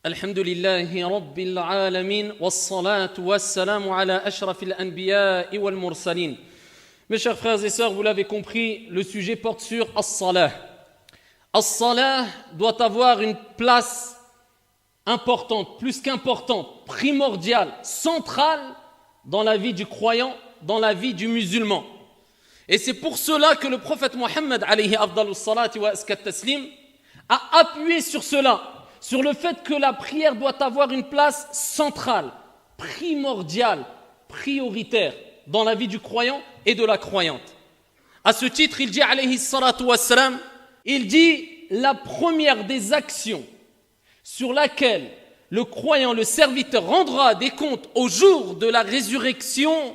الحمد لله رب العالمين والصلاة والسلام على أشرف الأنبياء والمرسلين. Mes chers frères et sœurs, vous l'avez compris, le sujet porte sur as-salah. As-salah doit avoir une place importante, plus qu'importante, primordiale, centrale dans la vie du croyant, dans la vie du musulman. Et c'est pour cela que le prophète Mohammed alayhi afdalus salati wa askat taslim a appuyé sur cela, sur le fait que la prière doit avoir une place centrale, primordiale, prioritaire dans la vie du croyant et de la croyante. À ce titre, il dit alayhi salatu wassalam, il dit la première des actions sur laquelle le croyant, le serviteur rendra des comptes au jour de la résurrection,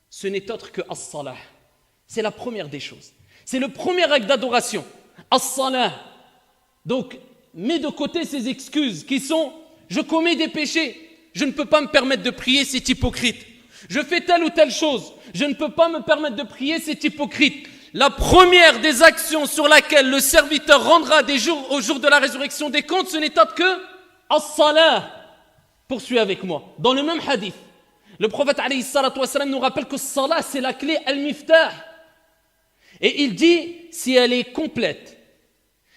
ce n'est autre que as-salah. C'est la première des choses. C'est le premier acte d'adoration. As-salah. Donc, mets de côté ces excuses qui sont « je commets des péchés, je ne peux pas me permettre de prier, c'est hypocrite. Je fais telle ou telle chose, je ne peux pas me permettre de prier, c'est hypocrite. » La première des actions sur laquelle le serviteur rendra au jour de la résurrection des comptes, ce n'est autre que as-salah. Poursuis avec moi. Dans le même hadith, le prophète alayhi salatu wassalam nous rappelle que salah, c'est la clé al-miftah. Et il dit, si elle est complète,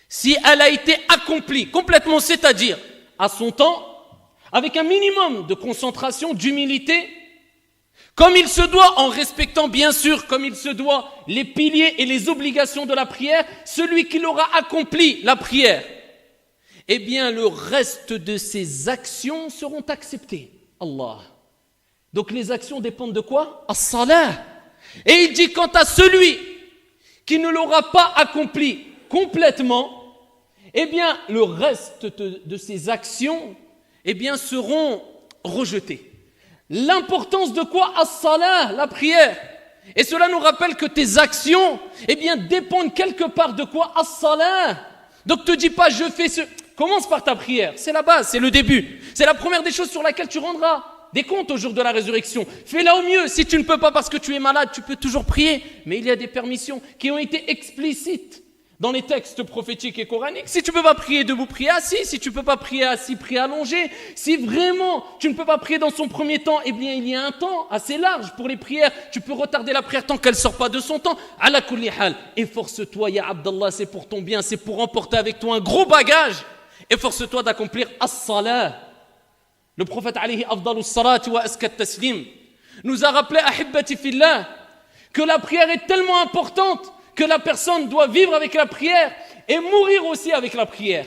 si elle a été accomplie complètement, c'est-à-dire à son temps, avec un minimum de concentration, d'humilité, comme il se doit, en respectant bien sûr, comme il se doit, les piliers et les obligations de la prière, celui qui l'aura accompli, la prière, eh bien le reste de ses actions seront acceptées. Allah. Donc les actions dépendent de quoi? As-salah. Et il dit, quant à celui qui ne l'aura pas accompli complètement, eh bien, le reste de ces actions, eh bien, seront rejetées. L'importance de quoi? As-salah, la prière. Et cela nous rappelle que tes actions, eh bien, dépendent quelque part de quoi? As-salah. Donc, te dis pas, je fais ce... Commence par ta prière. C'est la base, c'est le début. C'est la première des choses sur laquelle tu rendras des comptes au jour de la résurrection. Fais-la au mieux. Si tu ne peux pas parce que tu es malade, tu peux toujours prier. Mais il y a des permissions qui ont été explicites dans les textes prophétiques et coraniques. Si tu ne peux pas prier debout, prie assis. Si tu ne peux pas prier assis, prie allongé. Si vraiment tu ne peux pas prier dans son premier temps, eh bien il y a un temps assez large pour les prières. Tu peux retarder la prière tant qu'elle ne sort pas de son temps. Ala kulli hal. Efforce-toi, ya Abdallah, c'est pour ton bien, c'est pour emporter avec toi un gros bagage. Efforce-toi d'accomplir as-salah. Le prophète alayhi afdalus salati wa askat taslim nous a rappelé, ahibbati fillah, que la prière est tellement importante que la personne doit vivre avec la prière et mourir aussi avec la prière.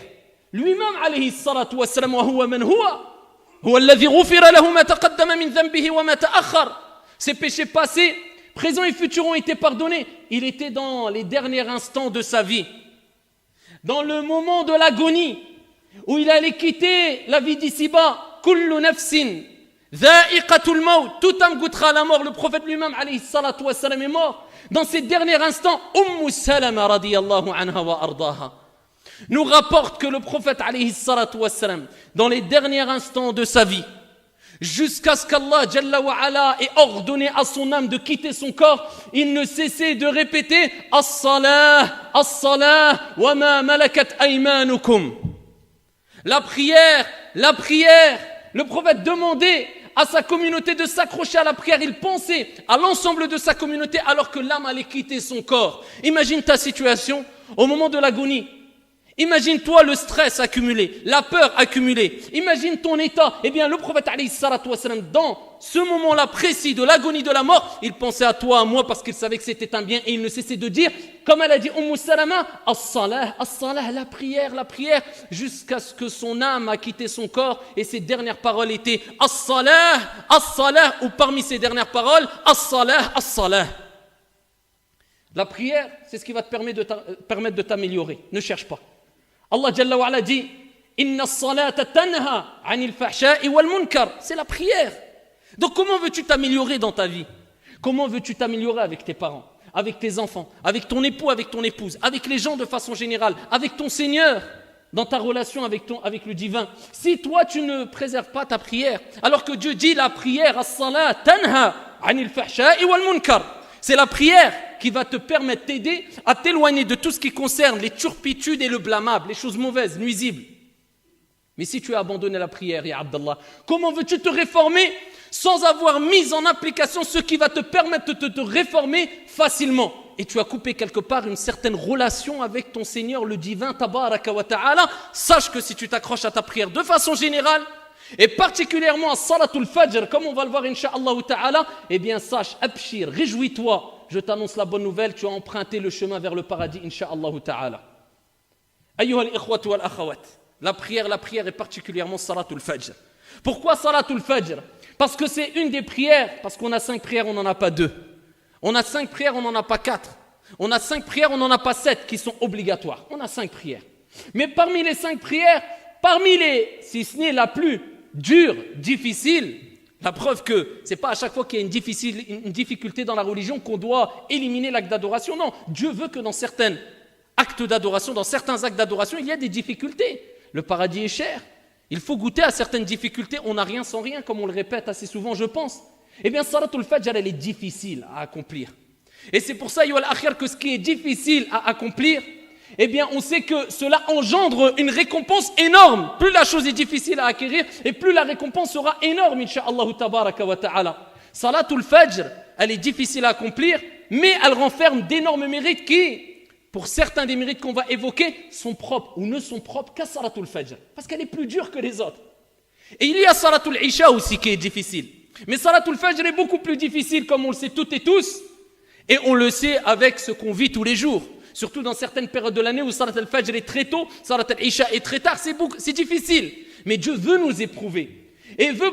Lui-même, alayhi salatu wa salam, wa huwa man huwa alladhi ghufira lahu ma taqaddama min dhanbihi wa ma ta'akhkhar. Ses péchés passés, présents et futurs ont été pardonnés. Il était dans les derniers instants de sa vie, dans le moment de l'agonie, où il allait quitter la vie d'ici-bas. Kullu nafsin dha'iqatul maut. Tout âme goûtera la mort. Le prophète lui-même, alayhi salatu wa salam, est mort. Dans ces derniers instants, Salama radiyallahu anha wa ardaha nous rapporte que le prophète alayhi salatu wa salam, dans les derniers instants de sa vie, jusqu'à ce qu'Allah Jalla wa ala ait ordonné à son âme de quitter son corps, il ne cessait de répéter as-salah, as-salah, wa ma malakat aymanukum. La prière, la prière. Le prophète demandait à sa communauté de s'accrocher à la prière. Il pensait à l'ensemble de sa communauté alors que l'âme allait quitter son corps. Imagine ta situation au moment de l'agonie. Imagine-toi le stress accumulé, la peur accumulée. Imagine ton état. Eh bien, le prophète alayhi salatu wa salam, dans ce moment-là précis de l'agonie de la mort, il pensait à toi, à moi, parce qu'il savait que c'était un bien. Et il ne cessait de dire, comme elle a dit Salama, as-salah, as-salah, la prière, jusqu'à ce que son âme a quitté son corps. Et ses dernières paroles étaient as-salah, as-salah, ou parmi ses dernières paroles, as-salah, as-salah. La prière, c'est ce qui va te permettre de t'améliorer. Ne cherche pas. Allah Jalla wa ala dit Inna as-salata tanha 'anil fahsha'i wal munkar. C'est la prière. Donc comment veux-tu t'améliorer dans ta vie? Comment veux-tu t'améliorer avec tes parents, avec tes enfants, avec ton époux, avec ton épouse, avec les gens de façon générale, avec ton Seigneur, dans ta relation avec le divin? Si toi tu ne préserves pas ta prière, alors que Dieu dit la prière, as-salat tanha 'anil fahsha'i wal munkar. C'est la prière qui va te permettre d'aider à t'éloigner de tout ce qui concerne les turpitudes et le blâmable, les choses mauvaises, nuisibles. Mais si tu as abandonné la prière, ya Abdallah, comment veux-tu te réformer sans avoir mis en application ce qui va te permettre de te réformer facilement? Et tu as coupé quelque part une certaine relation avec ton Seigneur, le divin, tabaraka wa ta'ala. Sache que si tu t'accroches à ta prière de façon générale, et particulièrement à Salatul Fajr, comme on va le voir incha'Allah ta'ala, eh bien sache, abshir, réjouis-toi, je t'annonce la bonne nouvelle, tu as emprunté le chemin vers le paradis incha'Allah ta'ala. Ayyuha al-ikhwatu wal-akhawat. La prière et particulièrement Salatul Fajr. Pourquoi Salatul Fajr? Parce que c'est une des prières, parce qu'on a 5 prières, on n'en a pas 2. On a 5 prières, on n'en a pas 4. On a 5 prières, on n'en a pas 7 qui sont obligatoires. On a 5 prières. Mais parmi les 5 prières, si ce n'est la plus dure, difficile, la preuve que ce n'est pas à chaque fois qu'il y a une difficulté dans la religion qu'on doit éliminer l'acte d'adoration. Non, Dieu veut que dans certains actes d'adoration, il y a des difficultés. Le paradis est cher. Il faut goûter à certaines difficultés. On n'a rien sans rien, comme on le répète assez souvent, je pense. Eh bien, Salatul Fajr, elle est difficile à accomplir. Et c'est pour ça, que ce qui est difficile à accomplir, eh bien, on sait que cela engendre une récompense énorme. Plus la chose est difficile à acquérir, et plus la récompense sera énorme, incha'Allah tabaraka wa ta'ala. Salatul Fajr, elle est difficile à accomplir, mais elle renferme d'énormes mérites qui, pour certains des mérites qu'on va évoquer, sont propres ou ne sont propres qu'à Salatul Fajr, parce qu'elle est plus dure que les autres. Et il y a Salatul Isha aussi qui est difficile. Mais Salatul Fajr est beaucoup plus difficile, comme on le sait toutes et tous, et on le sait avec ce qu'on vit tous les jours. Surtout dans certaines périodes de l'année où Salatul Fajr est très tôt, Salatul Isha est très tard, c'est difficile. Mais Dieu veut nous éprouver, et veut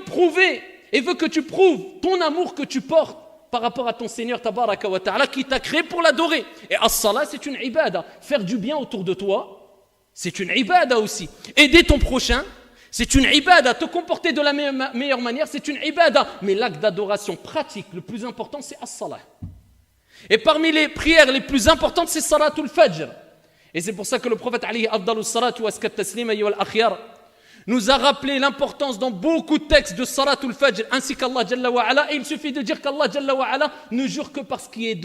que tu prouves ton amour que tu portes par rapport à ton Seigneur tabaraka wa ta'ala qui t'a créé pour l'adorer. Et as-salat, c'est une ibada. Faire du bien autour de toi, c'est une ibada aussi. Aider ton prochain, c'est une ibada. Te comporter de la meilleure manière, c'est une ibada. Mais l'acte d'adoration pratique, le plus important, c'est as-salat. Et parmi les prières les plus importantes, c'est Salatul Fajr. Et c'est pour ça que le prophète alayhi afdalus salatu wa askat taslim ayyuhal akhyar nous a rappelé l'importance dans beaucoup de textes de Salatul Fajr, ainsi qu'Allah Jalla wa Ala. Et il suffit de dire qu'Allah Jalla wa Ala ne jure que par ce qui est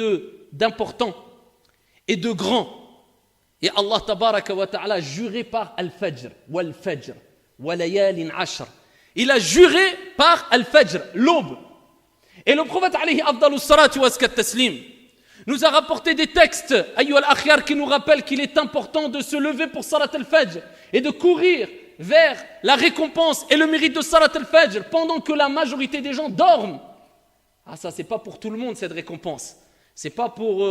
d'important et de grand. Et Allah Tabaraka wa Ta'ala a juré par Al-Fajr, wal-Fajr, wa-layalin ashr. Il a juré par Al-Fajr, l'aube. Et le prophète alayhi afdalus salatu wa askat taslim nous a rapporté des textes, ayyuhal akhyar, qui nous rappellent qu'il est important de se lever pour Salat al-Fajr et de courir vers la récompense et le mérite de Salat al-Fajr pendant que la majorité des gens dorment. Ah, ça, c'est pas pour tout le monde cette récompense. C'est pas pour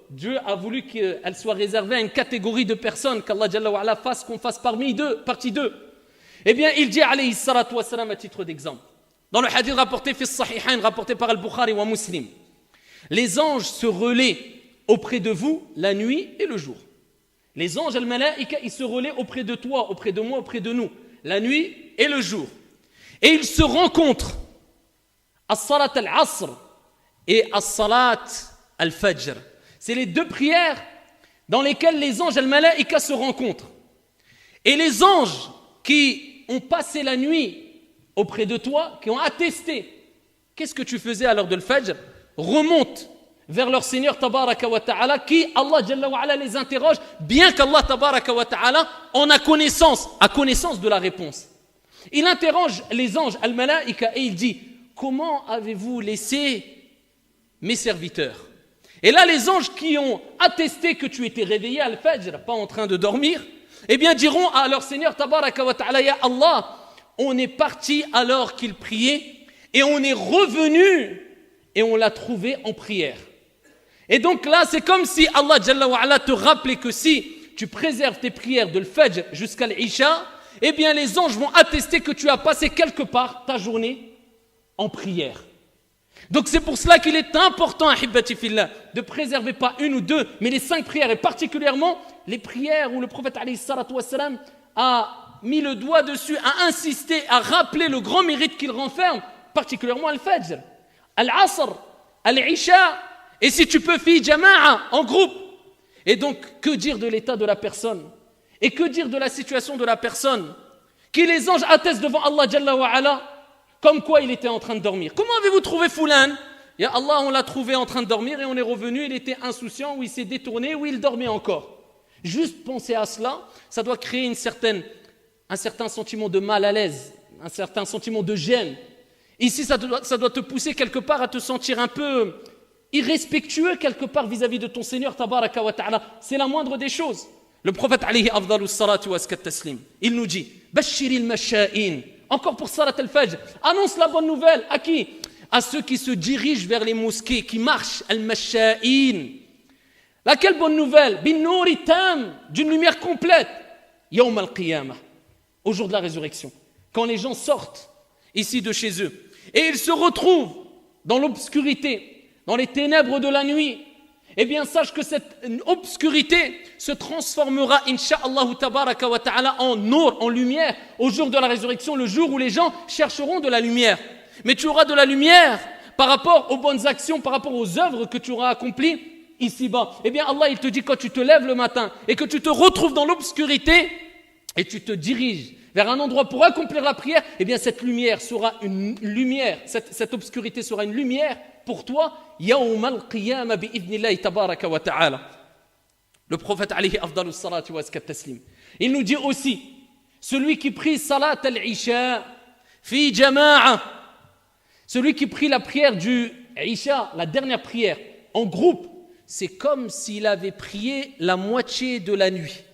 Dieu a voulu qu'elle soit réservée à une catégorie de personnes, qu'Allah Jalla wa Ala fasse qu'on fasse partie d'eux. Eh bien, il dit alayhi salatu wa salam à titre d'exemple. Dans le hadith rapporté rapporté par Al-Bukhari wa Muslim. Les anges se relaient auprès de vous la nuit et le jour. Les anges, al-malaïka, ils se relaient auprès de toi, auprès de moi, auprès de nous, la nuit et le jour. Et ils se rencontrent. As-salat al-asr et as-salat al-fajr. C'est les 2 prières dans lesquelles les anges, al-malaïka, se rencontrent. Et les anges qui ont passé la nuit auprès de toi, qui ont attesté qu'est-ce que tu faisais à l'heure de l'Fajr, remontent vers leur Seigneur tabaraka wa ta'ala qui, Allah Jalla wa Ala, les interroge, bien qu'Allah tabaraka wa ta'ala en a connaissance de la réponse. Il interroge les anges, al-malaïka, et il dit, comment avez-vous laissé mes serviteurs? Et là, les anges qui ont attesté que tu étais réveillé à al-Fajr, pas en train de dormir, eh bien diront à leur Seigneur tabaraka wa ta'ala, ya Allah, on est parti alors qu'il priait, et on est revenu et on l'a trouvé en prière. Et donc là, c'est comme si Allah Jalla wa Ala te rappelait que si tu préserves tes prières de l'Fajr jusqu'à l'Isha, eh bien les anges vont attester que tu as passé quelque part ta journée en prière. Donc c'est pour cela qu'il est important, ahibbati fillah, de préserver pas une ou 2, mais les 5 prières, et particulièrement les prières où le prophète alayhi salatu wassalam a mis le doigt dessus, a insisté, a rappelé le grand mérite qu'il renferme, particulièrement al-Fajr, al-Asr, al-Isha, et si tu peux, fi jama'a, en groupe. Et donc, que dire de l'état de la personne? Et que dire de la situation de la personne? Qui les anges attestent devant Allah Jalla wa Ala, comme quoi il était en train de dormir. Comment avez-vous trouvé Foulan? Ya Allah, on l'a trouvé en train de dormir et on est revenu, il était insouciant, ou il s'est détourné, ou il dormait encore. Juste penser à cela, ça doit créer un un certain sentiment de mal à l'aise, un certain sentiment de gêne. Ici, ça doit te pousser quelque part à te sentir un peu irrespectueux quelque part vis-à-vis de ton Seigneur, tabaraka wa ta'ala. C'est la moindre des choses. Le prophète, alayhi afdalus salatu wa askat taslim, il nous dit, bashiril masha'in, encore pour salat al-fajr, annonce la bonne nouvelle. À qui? À ceux qui se dirigent vers les mosquées, qui marchent, al-masha'in. Laquelle bonne nouvelle? Bin nouri tam, d'une lumière complète. Yawm al-qiyamah, au jour de la résurrection. Quand les gens sortent ici de chez eux, et ils se retrouvent dans l'obscurité, dans les ténèbres de la nuit, eh bien sache que cette obscurité se transformera, incha'Allah tabaraka wa ta'ala, en nour, en lumière, au jour de la résurrection, le jour où les gens chercheront de la lumière. Mais tu auras de la lumière par rapport aux bonnes actions, par rapport aux œuvres que tu auras accomplies ici-bas. Eh bien Allah, il te dit, quand tu te lèves le matin et que tu te retrouves dans l'obscurité et tu te diriges vers un endroit pour accomplir la prière, eh bien cette lumière sera une lumière, cette obscurité sera une lumière pour toi, yawm al-qiyamah bi'idhnillahi tabaraka wa ta'ala. Le prophète alayhi afdalus salatu wa askat taslim, il nous dit aussi, celui qui prie salat al-isha fi jama'a, celui qui prie la prière du isha, la dernière prière, en groupe, c'est comme s'il avait prié la moitié de la nuit.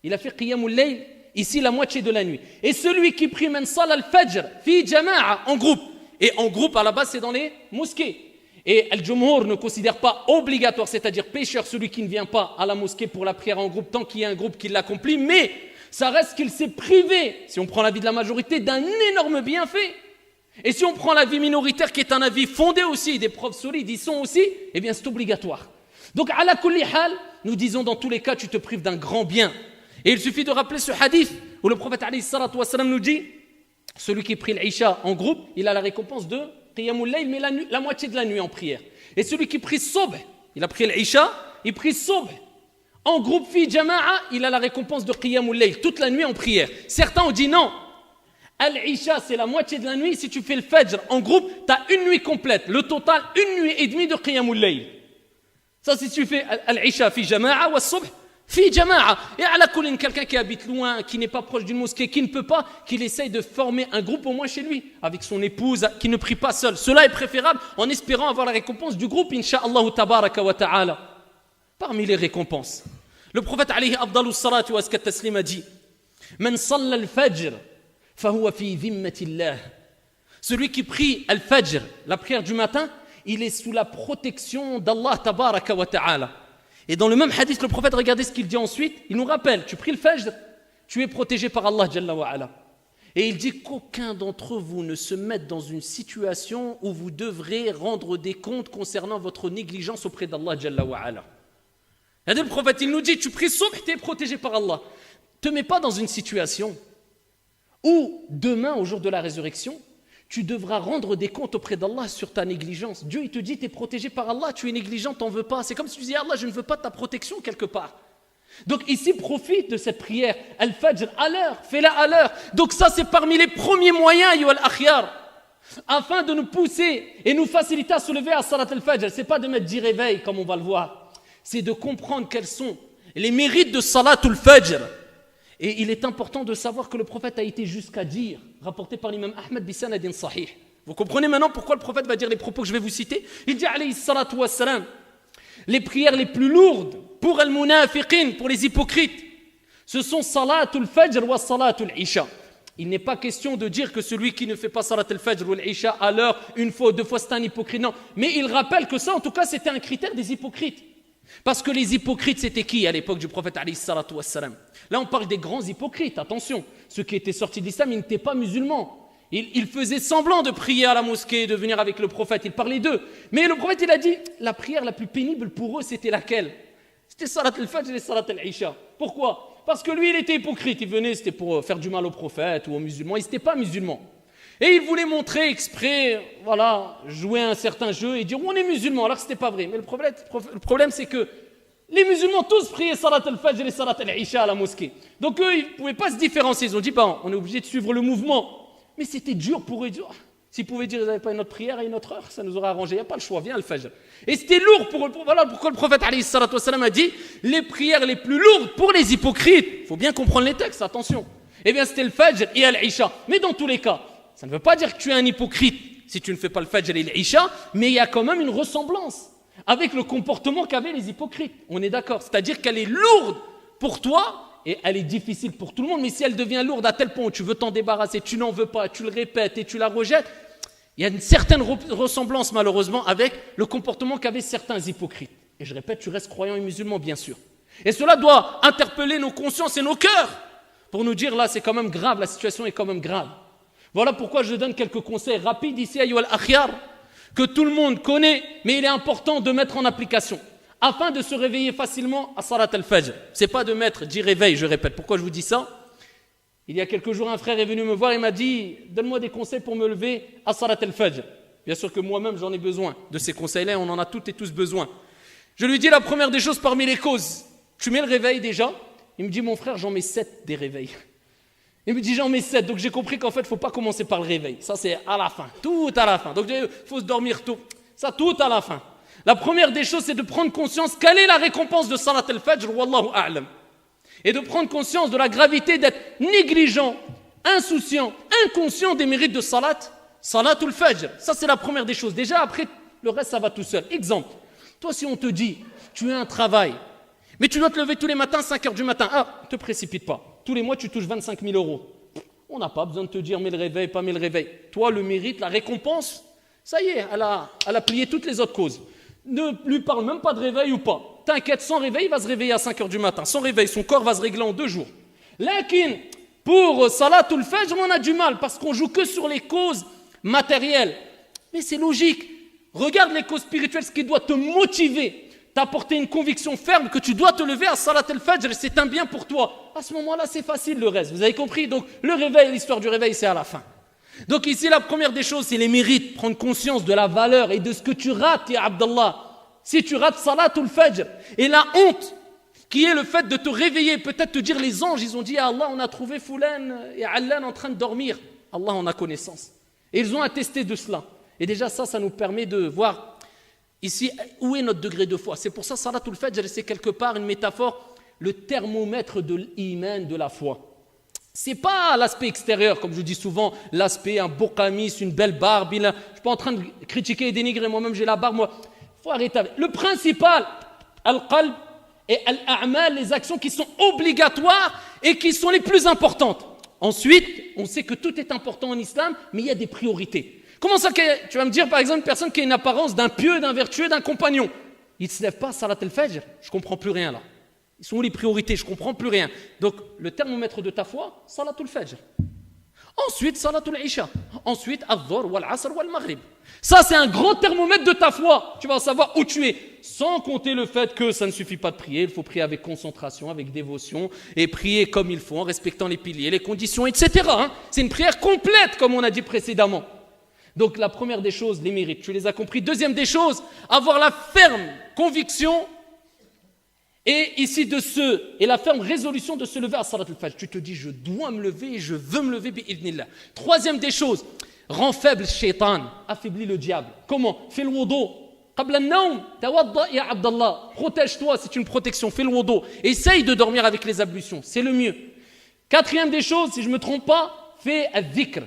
Il a fait qiyamul layl, ici la moitié de la nuit. Et celui qui prie man sala al-fajr fi jama'a, en groupe, et en groupe à la base c'est dans les mosquées. Et Al-Jumhur ne considère pas obligatoire, c'est-à-dire pécheur, celui qui ne vient pas à la mosquée pour la prière en groupe, tant qu'il y a un groupe qui l'accomplit, mais ça reste qu'il s'est privé, si on prend l'avis de la majorité, d'un énorme bienfait. Et si on prend l'avis minoritaire, qui est un avis fondé aussi, des preuves solides, ils sont aussi, eh bien c'est obligatoire. Donc, ala kulli hal, nous disons dans tous les cas, tu te prives d'un grand bien. Et il suffit de rappeler ce hadith où le prophète alayhi salatu wa salam nous dit, celui qui prie l'Isha en groupe, il a la récompense de qiyamul layl, mais la moitié de la nuit en prière. Et celui qui prie subh, il a pris l'Isha, il prie subh en groupe fi jama'a, il a la récompense de qiyamul layl, toute la nuit en prière. Certains ont dit non, al-Isha c'est la moitié de la nuit, si tu fais le Fajr en groupe, tu as une nuit complète, le total une nuit et demie de qiyamul layl. Ça, si tu fais al-Isha fi jama'a wa subh fi jama'a. Et à la colline, quelqu'un qui habite loin, qui n'est pas proche d'une mosquée, qui ne peut pas, qu'il essaye de former un groupe au moins chez lui, avec son épouse, qui ne prie pas seul. Cela est préférable en espérant avoir la récompense du groupe, incha'Allah tabaraka wa ta'ala. Parmi les récompenses, le prophète alayhi afdalus salatu wa askat taslim a dit, man salla al-fajr fahuwa fi dhimmatillah. Celui qui prie al-fajr, la prière du matin, il est sous la protection d'Allah tabaraka wa ta'ala. Et dans le même hadith, le prophète, regardez ce qu'il dit ensuite, il nous rappelle, tu pries le fajr, tu es protégé par Allah jalla wa ala. Et il dit qu'aucun d'entre vous ne se mette dans une situation où vous devrez rendre des comptes concernant votre négligence auprès d'Allah jalla wa ala. Et le prophète, il nous dit, tu pries subh, tu es protégé par Allah. Ne te mets pas dans une situation où demain, au jour de la résurrection, tu devras rendre des comptes auprès d'Allah sur ta négligence. Dieu, il te dit, tu es protégé par Allah, tu es négligent, tu n'en veux pas. C'est comme si tu disais, Allah, je ne veux pas de ta protection quelque part. Donc ici, profite de cette prière, Al-Fajr, à l'heure, fais-la à l'heure. Donc ça, c'est parmi les premiers moyens, Ayyuha al-Akhyar, afin de nous pousser et nous faciliter à se lever à Salat al-Fajr. Ce n'est pas de mettre 10 réveils, comme on va le voir. C'est de comprendre quels sont les mérites de Salat al-Fajr. Et il est important de savoir que le prophète a été jusqu'à dire, rapporté par l'imam Ahmed bisanadin sahih. Vous comprenez maintenant pourquoi le prophète va dire les propos que je vais vous citer? Il dit alayhi salatu wassalam, les prières les plus lourdes pour al-munafiqin, pour les hypocrites, ce sont salatul fajr wa salatul isha. Il n'est pas question de dire que celui qui ne fait pas salat al-fajr ou al-isha à l'heure, une fois ou deux fois, c'est un hypocrite. Non, mais il rappelle que ça, en tout cas, c'était un critère des hypocrites. Parce que les hypocrites, c'était qui à l'époque du prophète alayhi salatu wassalam? Là, on parle des grands hypocrites, attention. Ceux qui étaient sortis de l'islam, ils n'étaient pas musulmans. Ils faisaient semblant de prier à la mosquée, de venir avec le prophète. Ils parlaient d'eux. Mais le prophète, il a dit, la prière la plus pénible pour eux, c'était laquelle? C'était salat al-fajr et salat al-isha. Pourquoi? Parce que lui, il était hypocrite. Il venait, c'était pour faire du mal au prophète ou aux musulmans. Il n'était pas musulman. Et il voulait montrer exprès, voilà, jouer à un certain jeu et dire on est musulman, alors que ce n'était pas vrai. Mais le problème, c'est que les musulmans tous priaient salat al-fajr et salat al-isha à la mosquée. Donc eux, ils ne pouvaient pas se différencier. Ils ont dit, on est obligé de suivre le mouvement. Mais c'était dur pour eux. S'ils pouvaient dire, ils n'avaient pas une autre prière à une autre heure, ça nous aurait arrangé. Il n'y a pas le choix, viens al-fajr. Et c'était lourd pour eux. Voilà pourquoi le prophète alayhi salatu wassalam a dit les prières les plus lourdes pour les hypocrites. Il faut bien comprendre les textes, attention. Eh bien, c'était le Fajr et Al-Isha. Mais dans tous les cas, ça ne veut pas dire que tu es un hypocrite si tu ne fais pas le Fajr et l'Isha, mais il y a quand même une ressemblance avec le comportement qu'avaient les hypocrites. On est d'accord. C'est-à-dire qu'elle est lourde pour toi et elle est difficile pour tout le monde. Mais si elle devient lourde à tel point où tu veux t'en débarrasser, tu n'en veux pas, tu le répètes et tu la rejettes, il y a une certaine ressemblance malheureusement avec le comportement qu'avaient certains hypocrites. Et je répète, tu restes croyant et musulman bien sûr. Et cela doit interpeller nos consciences et nos cœurs pour nous dire là c'est quand même grave, la situation est quand même grave. Voilà pourquoi je donne quelques conseils rapides ici à Yoel Akhyar que tout le monde connaît, mais il est important de mettre en application afin de se réveiller facilement à Salat al-Fajr. C'est pas de mettre 10 réveils, je répète. Pourquoi je vous dis ça? Il y a quelques jours, un frère est venu me voir et m'a dit « Donne-moi des conseils pour me lever à Salat al-Fajr ». Bien sûr que moi-même, j'en ai besoin de ces conseils-là, on en a toutes et tous besoin. Je lui dis la première des choses parmi les causes. Tu mets le réveil déjà? Il me dit « Mon frère, j'en mets 7 des réveils ». Il me dit j'en mets 7, donc j'ai compris qu'en fait, il ne faut pas commencer par le réveil. Ça, c'est à la fin, tout à la fin. Donc, il faut se dormir tôt. Ça, tout à la fin. La première des choses, c'est de prendre conscience quelle est la récompense de Salat al-Fajr, wallahu a'lam. Et de prendre conscience de la gravité d'être négligent, insouciant, inconscient des mérites de Salat al-Fajr. Ça, c'est la première des choses. Déjà, après, le reste, ça va tout seul. Exemple, toi, si on te dit, tu as un travail, mais tu dois te lever tous les matins, 5 heures du matin. Ah, ne te précipite pas. Tous les mois, tu touches 25 000 €. On n'a pas besoin de te dire, mets le réveil, pas mets le réveil. Toi, le mérite, la récompense, ça y est, elle a plié toutes les autres causes. Ne lui parle même pas de réveil ou pas. T'inquiète, sans réveil, il va se réveiller à 5 heures du matin. Sans réveil, son corps va se régler en 2 jours. Lakin, pour Salatul Fajr, on a du mal parce qu'on joue que sur les causes matérielles. Mais c'est logique. Regarde les causes spirituelles, ce qui doit te motiver, t'apporter une conviction ferme que tu dois te lever à Salat al-Fajr, c'est un bien pour toi. À ce moment-là, c'est facile le reste. Vous avez compris? Donc, le réveil, l'histoire du réveil, c'est à la fin. Donc ici, la première des choses, c'est les mérites. Prendre conscience de la valeur et de ce que tu rates, ya Abdallah. Si tu rates Salatul Fajr, et la honte, qui est le fait de te réveiller, peut-être te dire les anges, ils ont dit à Allah, on a trouvé Foulan et Allan en train de dormir. Allah en a connaissance. Et ils ont attesté de cela. Et déjà ça nous permet de voir ici où est notre degré de foi. C'est pour ça Salatul Fajr, c'est quelque part une métaphore, le thermomètre de l'iman, de la foi. C'est pas l'aspect extérieur, comme je dis souvent, l'aspect un beau camis, une belle barbe. Je suis pas en train de critiquer et dénigrer, moi-même j'ai la barbe, moi. Faut arrêter. Le principal, al-qalb et al-a'mal, les actions qui sont obligatoires et qui sont les plus importantes. Ensuite, on sait que tout est important en islam, mais il y a des priorités. Comment ça, tu vas me dire par exemple une personne qui a une apparence d'un pieux, d'un vertueux, d'un compagnon, il ne se lève pas Salat al-Fajr, je comprends plus rien là. Ils sont où les priorités? Je ne comprends plus rien. Donc, le thermomètre de ta foi, Salatul Fajr. Ensuite, Salatul Isha. Ensuite, Al-Dhuhr, Wal-Asr, Wal-Maghrib. Ça, c'est un grand thermomètre de ta foi. Tu vas savoir où tu es. Sans compter le fait que ça ne suffit pas de prier. Il faut prier avec concentration, avec dévotion. Et prier comme il faut, en respectant les piliers, les conditions, etc. C'est une prière complète, comme on a dit précédemment. Donc, la première des choses, les mérites. Tu les as compris. Deuxième des choses, avoir la ferme conviction et ici et la ferme résolution de se lever à Salat al-Fajr. Tu te dis, je dois me lever et je veux me lever bi'idhnillah. Troisième des choses, rend faible shaitan, affaiblit le diable. Comment? Fais le wudu. Qabla an-nawm, tawadda ya Abdallah. Protège-toi, c'est une protection. Fais le wudu. Essaye de dormir avec les ablutions, c'est le mieux. Quatrième des choses, si je ne me trompe pas, fais al-dhikr.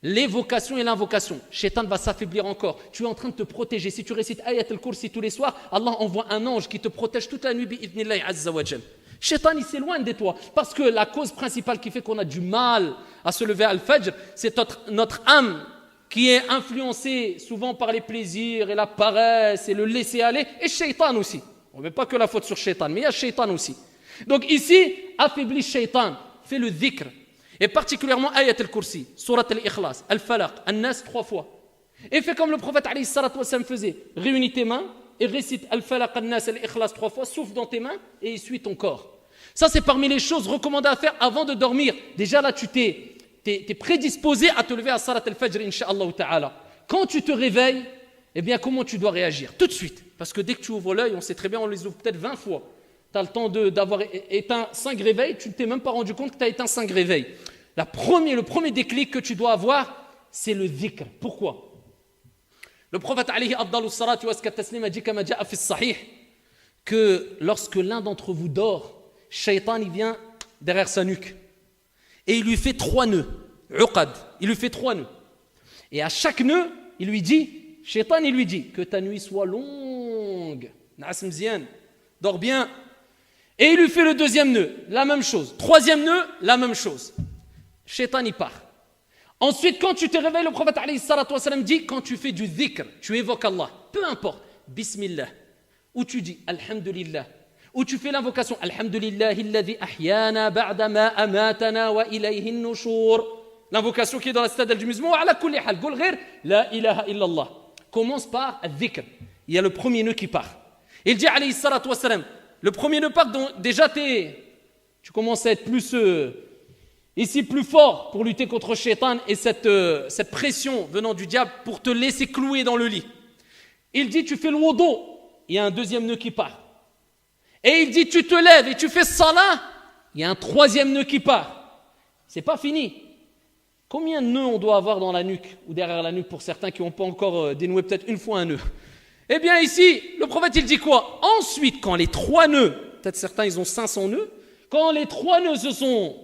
L'évocation et l'invocation. Shaitan va s'affaiblir encore. Tu es en train de te protéger. Si tu récites Ayat al-Kursi tous les soirs, Allah envoie un ange qui te protège toute la nuit bi'idhnillahi azza wa jal. Shaitan, il s'éloigne de toi. Parce que la cause principale qui fait qu'on a du mal à se lever à al-Fajr, c'est notre âme qui est influencée souvent par les plaisirs et la paresse et le laisser aller. Et Shaitan aussi. On ne met pas que la faute sur Shaitan, mais il y a Shaitan aussi. Donc ici, affaiblis Shaitan. Fais le dhikr. Et particulièrement Ayat al-Kursi, Surat al-Ikhlas, al-Falaq, al-Nas 3 fois. Et fais comme le prophète alayhi salatu wa sallam faisait. Réunis tes mains et récite al-Falaq, al-Nas, al-Ikhlas 3 fois, souffle dans tes mains et essuie ton corps. Ça, c'est parmi les choses recommandées à faire avant de dormir. Déjà là, tu t'es prédisposé à te lever à Salat al-Fajr, incha'Allah ta'ala. Quand tu te réveilles, eh bien, comment tu dois réagir? Tout de suite. Parce que dès que tu ouvres l'œil, on sait très bien, on les ouvre peut-être 20 fois. Tu as le temps d'avoir éteint 5 réveils, tu ne t'es même pas rendu compte que tu as éteint 5 réveils. Le premier déclic que tu dois avoir, c'est le dhikr. Pourquoi? Le prophète alayhi afdalu salatu wa taslim a dit kama ja'a fi sahih que lorsque l'un d'entre vous dort, Shaitan il vient derrière sa nuque et il lui fait 3 nœuds. Uqad, il lui fait 3 nœuds. Et à chaque nœud, il lui dit, Shaitan, il lui dit, que ta nuit soit longue. Naas mzian, dors bien. Et il lui fait le 2e nœud, la même chose. 3e nœud, la même chose. Shaitan y part. Ensuite, quand tu te réveilles, le prophète alayhi salatu wa salam dit, quand tu fais du dhikr, tu évoques Allah, peu importe, Bismillah, ou tu dis Alhamdulillah, ou tu fais l'invocation Alhamdulillahi alladhi ahyana ba'da ma amatana wa ilayhi an-nushur. L'invocation qui est dans la citadelle du musulman, ala kulli hal, qul ghayr la ilaha illallah. Commence par al-dhikr. Il y a le premier nœud qui part. Il dit alayhi salatu wa salam, le premier nœud part, donc déjà tu commences à être plus ici plus fort pour lutter contre Shaitan et cette pression venant du diable pour te laisser clouer dans le lit. Il dit tu fais le wudu, il y a un 2e nœud qui part. Et il dit tu te lèves et tu fais salat, il y a un 3e nœud qui part. C'est pas fini. Combien de nœuds on doit avoir dans la nuque ou derrière la nuque pour certains qui n'ont pas encore dénoué peut-être une fois un nœud? Eh bien ici, le prophète il dit quoi? Ensuite, quand les 3 nœuds, peut-être certains ils ont 500 nœuds, quand les 3 nœuds se sont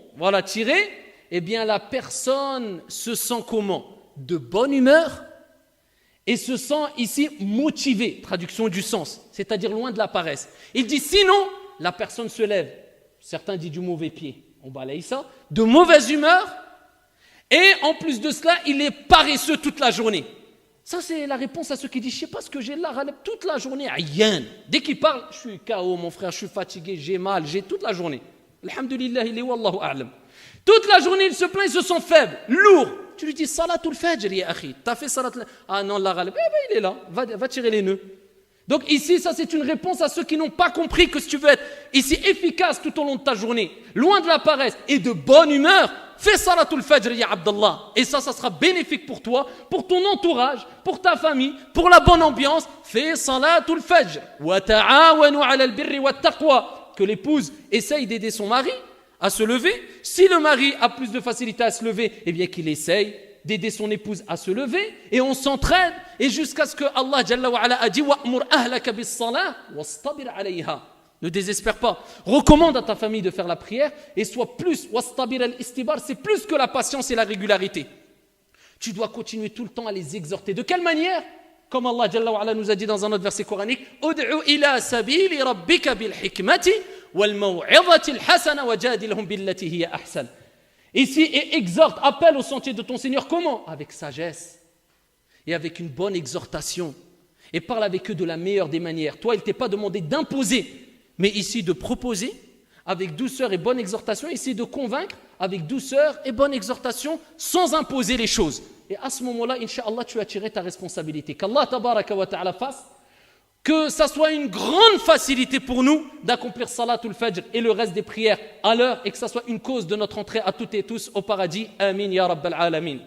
tirés, eh bien la personne se sent comment? De bonne humeur et se sent ici motivée, traduction du sens, c'est-à-dire loin de la paresse. Il dit sinon, la personne se lève, certains disent du mauvais pied, on balaye ça, de mauvaise humeur, et en plus de cela, il est paresseux toute la journée. Ça, c'est la réponse à ceux qui disent, je ne sais pas ce que j'ai là, toute la journée, aïen. Dès qu'il parle, je suis KO, mon frère, je suis fatigué, j'ai mal, j'ai toute la journée. Alhamdulillah, il est wallahu a'lam. Toute la journée, il se plaint, il se sent faible, lourd. Tu lui dis, salatul fajr, ya akhi, t'as fait salatul... Ah non, la ghalib, il est là, va tirer les nœuds. Donc ici, ça c'est une réponse à ceux qui n'ont pas compris que si tu veux être ici efficace tout au long de ta journée, loin de la paresse et de bonne humeur, fais salatul fajr ya Abdallah. Et ça sera bénéfique pour toi, pour ton entourage, pour ta famille, pour la bonne ambiance. Fais salatul fajr. Wa ta'awanu 'ala al-birri wat-taqwa. Que l'épouse essaye d'aider son mari à se lever. Si le mari a plus de facilité à se lever, eh bien qu'il essaye d'aider son épouse à se lever, et on s'entraide, et jusqu'à ce que Allah Jalla wa Ala a dit wa'mur ahlaka bis-salah wastabir 'alayha. Ne désespère pas. Recommande à ta famille de faire la prière et sois plus wastabir al-istibar, c'est plus que la patience et la régularité. Tu dois continuer tout le temps à les exhorter. De quelle manière? Comme Allah Jalla wa Ala nous a dit dans un autre verset coranique, ud'u ila sabili rabbika bil hikmati wal maw'izati al-hasana wajadilhum billati hiya ahsan. Ici, et exhorte, appelle au sentier de ton Seigneur. Comment? Avec sagesse et avec une bonne exhortation. Et parle avec eux de la meilleure des manières. Toi, il ne t'est pas demandé d'imposer, mais ici de proposer avec douceur et bonne exhortation. Ici de convaincre avec douceur et bonne exhortation sans imposer les choses. Et à ce moment-là, Inch'Allah, tu as tiré ta responsabilité. Qu'Allah tabaraka wa ta'ala fasse que ça soit une grande facilité pour nous d'accomplir Salatul Fajr et le reste des prières à l'heure et que ça soit une cause de notre entrée à toutes et tous au paradis. Amin ya Rabbal Alamin.